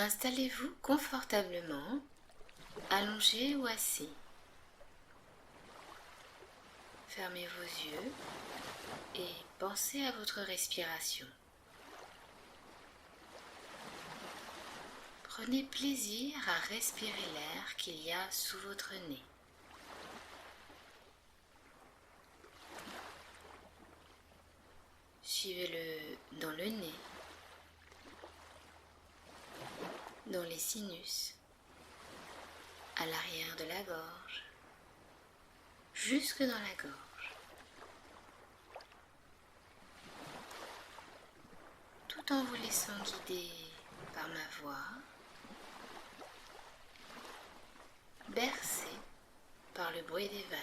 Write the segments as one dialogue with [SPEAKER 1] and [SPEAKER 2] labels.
[SPEAKER 1] Installez-vous confortablement, allongé ou assis. Fermez vos yeux et pensez à votre respiration. Prenez plaisir à respirer l'air qu'il y a sous votre nez. Suivez-le dans le nez, dans les sinus, à l'arrière de la gorge, jusque dans la gorge, tout en vous laissant guider par ma voix, bercé par le bruit des vagues.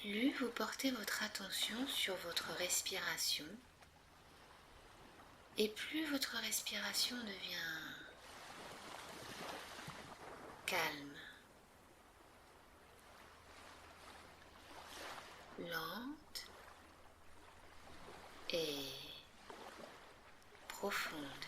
[SPEAKER 1] Plus vous portez votre attention sur votre respiration, et plus votre respiration devient calme, lente et profonde.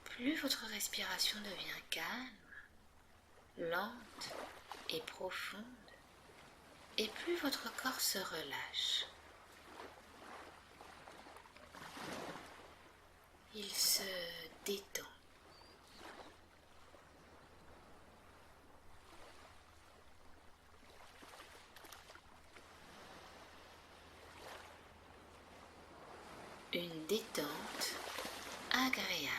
[SPEAKER 1] Plus votre respiration devient calme, lente et profonde, et plus votre corps se relâche. Il se détend. Une détente agréable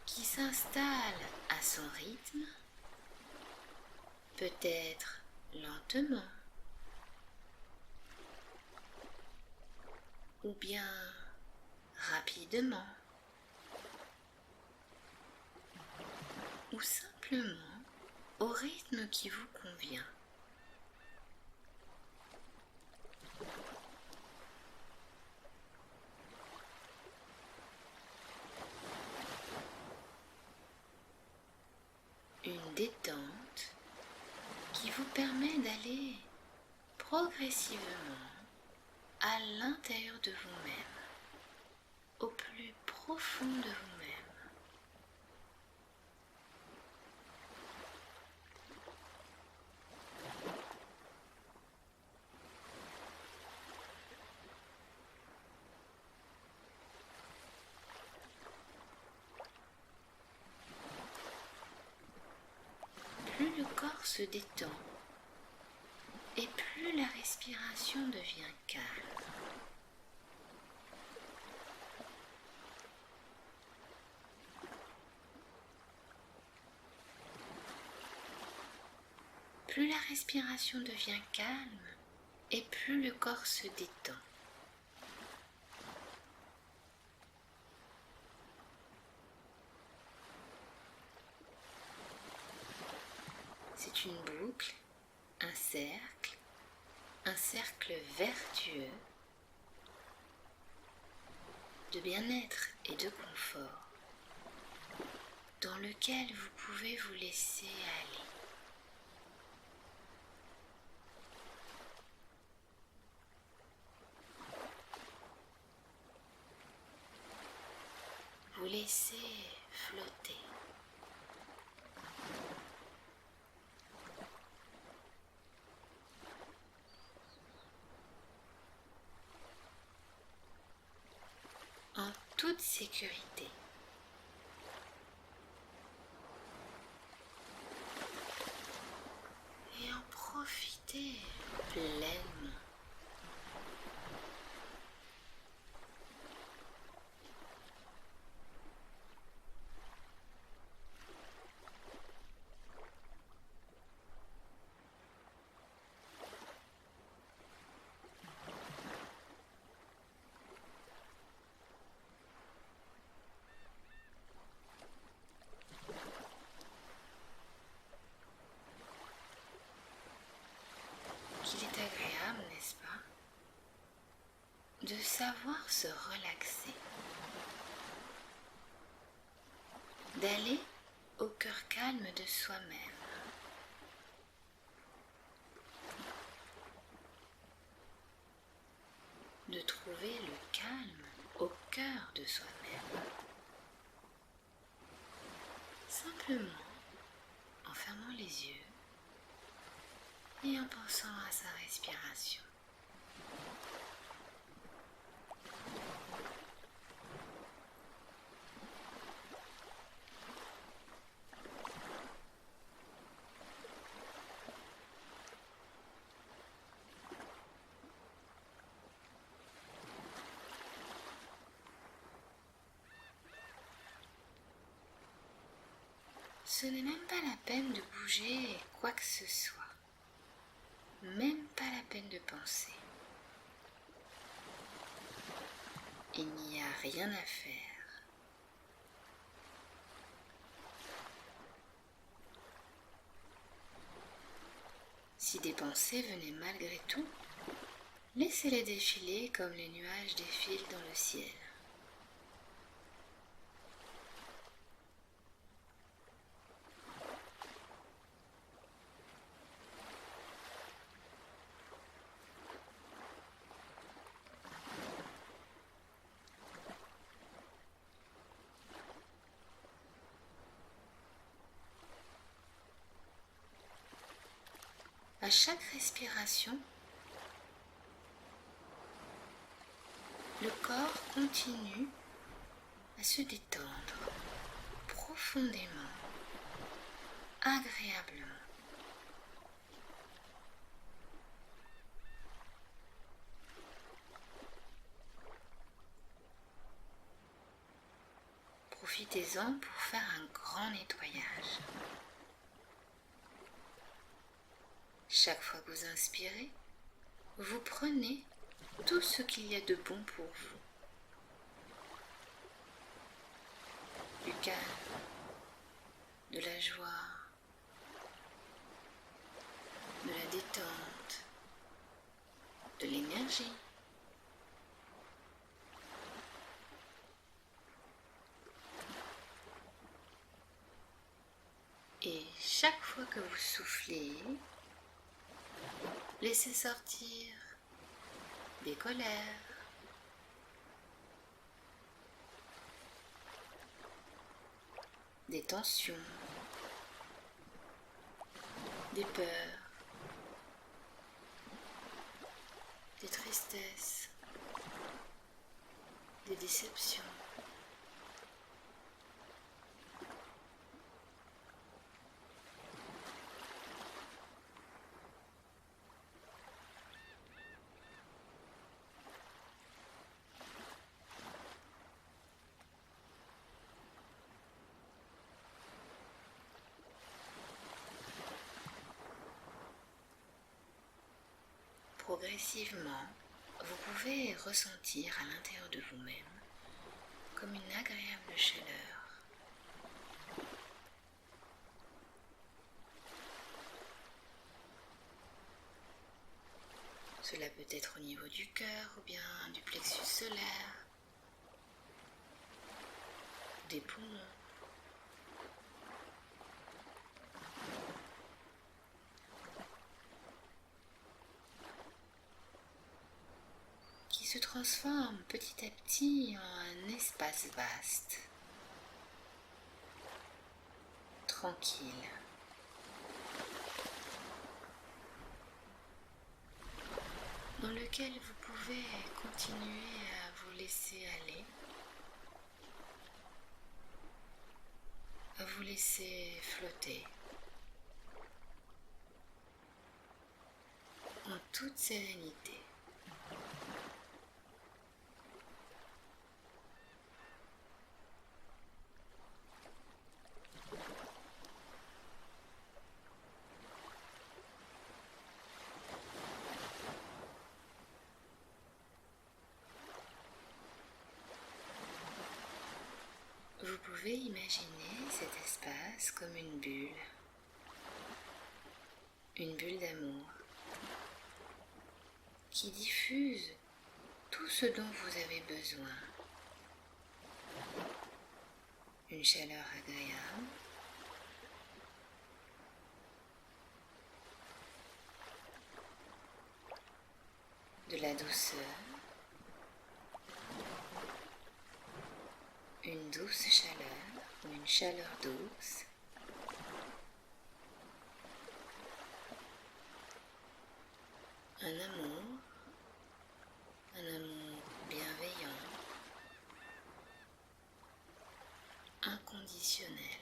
[SPEAKER 1] qui s'installe à son rythme, peut-être lentement ou bien rapidement ou simplement au rythme qui vous convient. Une détente qui vous permet d'aller progressivement à l'intérieur de vous-même, au plus profond de vous-même. Plus le corps se détend et plus la respiration devient calme. Plus la respiration devient calme et plus le corps se détend. C'est une boucle, un cercle vertueux de bien-être et de confort dans lequel vous pouvez vous laisser aller. Vous laissez flotter. En toute sécurité. Et en profitez pleinement. Qu'il est agréable, n'est-ce pas, de savoir se relaxer d'aller au cœur calme de soi-même. De trouver le calme au cœur de soi-même. Simplement en fermant les yeux et en pensant à sa respiration. Ce n'est même pas la peine de bouger quoi que ce soit, même pas la peine de penser. Il n'y a rien à faire. Si des pensées venaient malgré tout, laissez-les défiler comme les nuages défilent dans le ciel. À chaque respiration, le corps continue à se détendre profondément, agréablement. Profitez-en pour faire un grand nettoyage. Chaque fois que vous inspirez, vous prenez tout ce qu'il y a de bon pour vous. Du calme, de la joie, de la détente, de l'énergie. Et chaque fois que vous soufflez, laissez sortir des colères, des tensions, des peurs, des tristesses, des déceptions. Progressivement, vous pouvez ressentir à l'intérieur de vous-même comme une agréable chaleur. Cela peut être au niveau du cœur ou bien du plexus solaire, des poumons. Qui se transforme petit à petit en un espace vaste, tranquille. Dans lequel vous pouvez continuer à vous laisser aller, à vous laisser flotter en toute sérénité. Vous pouvez imaginer cet espace comme une bulle d'amour qui diffuse tout ce dont vous avez besoin. une chaleur agréable, de la douceur, une douce chaleur ou une chaleur douce, un amour bienveillant, inconditionnel.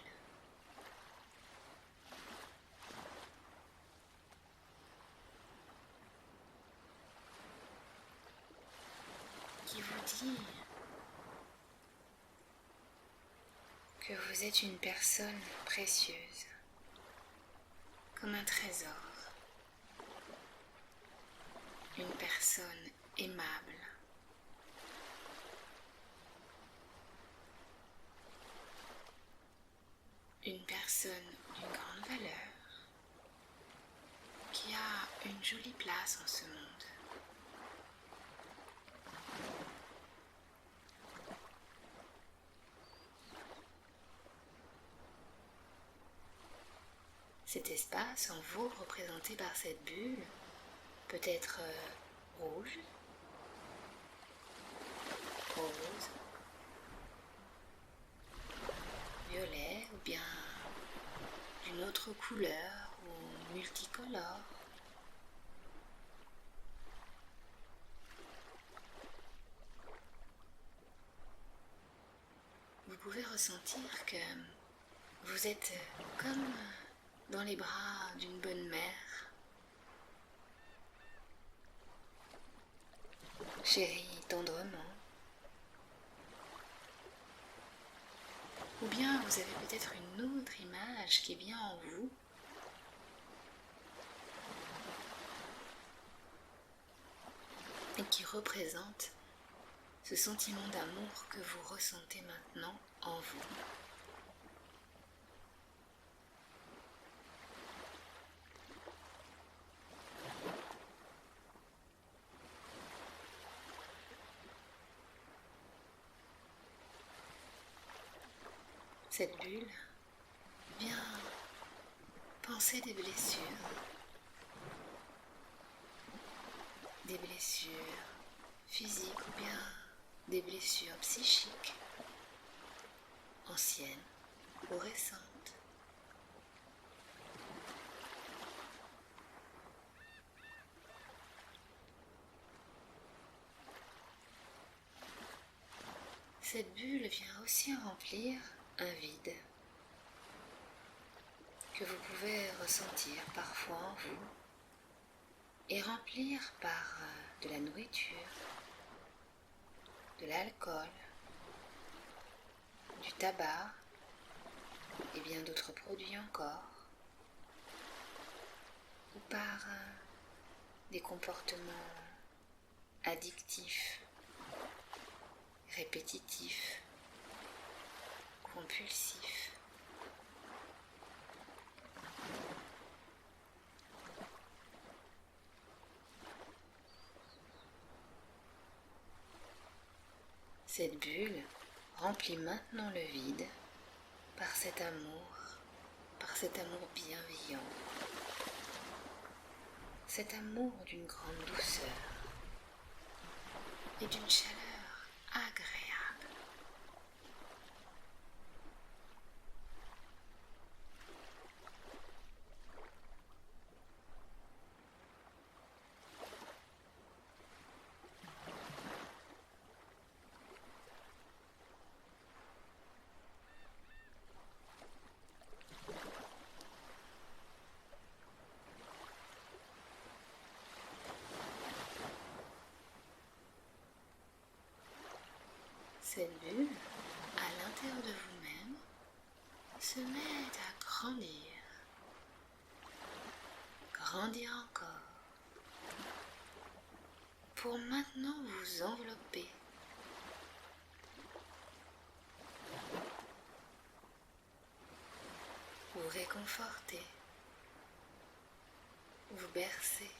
[SPEAKER 1] Qui vous dit que vous êtes une personne précieuse, comme un trésor, une personne aimable, une personne d'une grande valeur, qui a une jolie place en ce monde. Cet espace en vous, représenté par cette bulle, peut être rouge, rose, violet ou bien d'une autre couleur ou multicolore. Vous pouvez ressentir que vous êtes comme dans les bras d'une bonne mère, chérie tendrement. Ou bien vous avez peut-être une autre image qui vient en vous, et qui représente ce sentiment d'amour que vous ressentez maintenant en vous. Cette bulle vient penser des blessures physiques ou bien des blessures psychiques, anciennes ou récentes. Cette bulle vient aussi remplir un vide que vous pouvez ressentir parfois en vous et remplir par de la nourriture, de l'alcool, du tabac et bien d'autres produits encore, ou par des comportements addictifs, répétitifs, compulsifs. Cette bulle remplit maintenant le vide par cet amour bienveillant, cet amour d'une grande douceur et d'une chaleur agréable. Cette bulle, à l'intérieur de vous-même, se met à grandir encore, pour maintenant vous envelopper. Vous réconforter, vous bercer.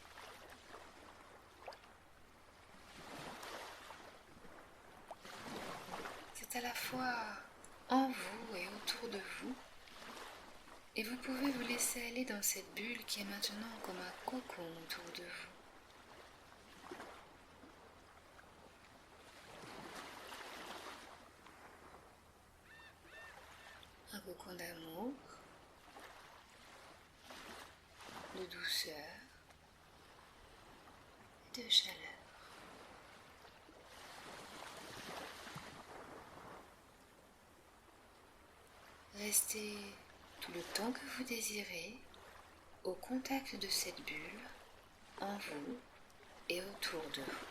[SPEAKER 1] C'est à la fois en vous et autour de vous. Et vous pouvez vous laisser aller dans cette bulle qui est maintenant comme un cocon autour de vous. Un cocon d'amour, de douceur et de chaleur. Restez tout le temps que vous désirez au contact de cette bulle, en vous et autour de vous.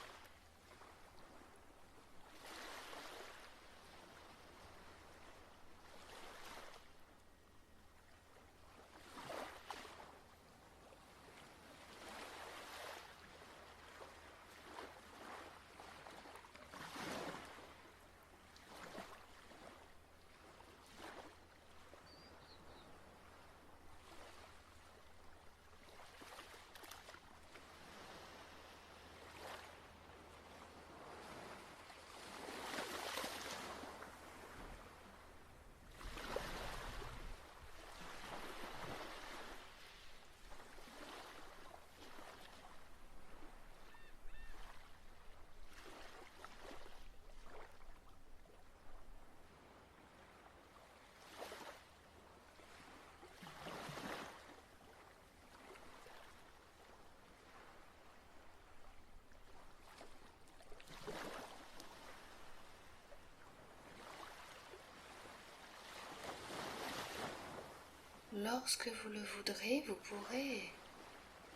[SPEAKER 1] Lorsque vous le voudrez, vous pourrez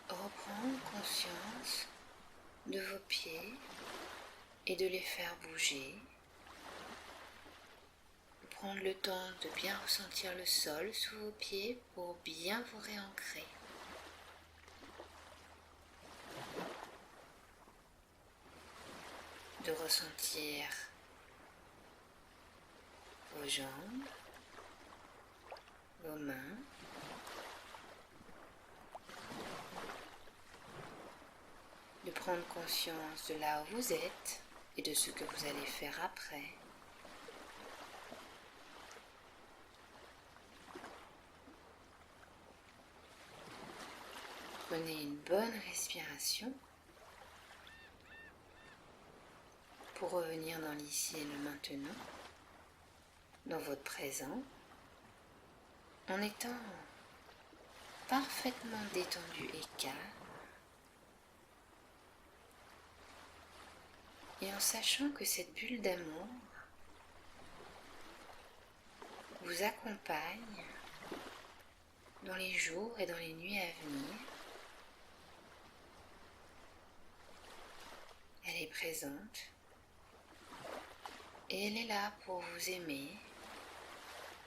[SPEAKER 1] reprendre conscience de vos pieds et de les faire bouger. Prendre le temps de bien ressentir le sol sous vos pieds pour bien vous réancrer. De ressentir vos jambes, vos mains, de prendre conscience de là où vous êtes et de ce que vous allez faire après. Prenez une bonne respiration pour revenir dans l'ici et le maintenant, dans votre présent, en étant parfaitement détendu et calme, et en sachant que cette bulle d'amour vous accompagne dans les jours et dans les nuits à venir. Elle est présente et elle est là pour vous aimer,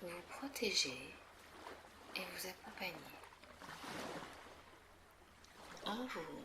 [SPEAKER 1] vous protéger et vous accompagner. En vous,